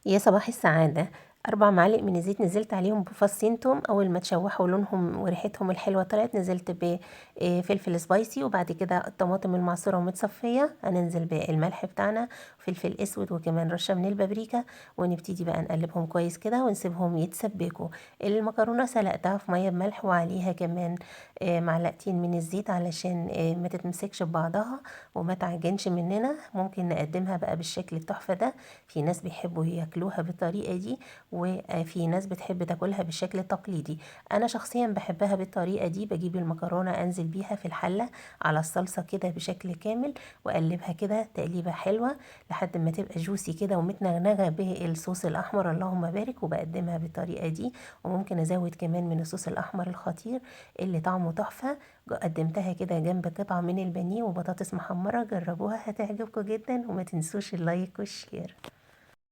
يا صباح السعادة. 4 معالق من الزيت نزلت عليهم بفصين توم. أول ما تشوحوا لونهم وريحتهم الحلوة طلعت نزلت بفلفل سبايسي، وبعد كده الطماطم المعصورة ومتصفية هننزل بالملح بتاعنا، فلفل اسود، وكمان رشة من البابريكا، ونبتدي بقى نقلبهم كويس كده ونسيبهم يتسبكوا. المكرونة سلقتها في مية بملح، وعليها كمان معلقتين من الزيت علشان ما تتمسكش ببعضها وما تعجنش مننا. ممكن نقدمها بقى بالشكل التحفة ده. في ناس بيحبوا ياكلوها بالطريقة دي، وفي ناس بتحب تاكلها بالشكل التقليدي. انا شخصيا بحبها بالطريقة دي. بجيب المكرونة انزل بيها في الحلة على الصلصة كده بشكل كامل، واقلبها كده تقليبة حلوة لحد ما تبقى جوسي كده ومتنغنغة بالصوص الاحمر، اللهم بارك. وبقدمها بالطريقة دي، وممكن ازود كمان من الصوص الاحمر الخطير اللي طعمه تحفة. قدمتها كده جنب قطعة من البانيه وبطاطس محمرة. جربوها هتعجبكم جدا، وما تنسوش اللايك والشير.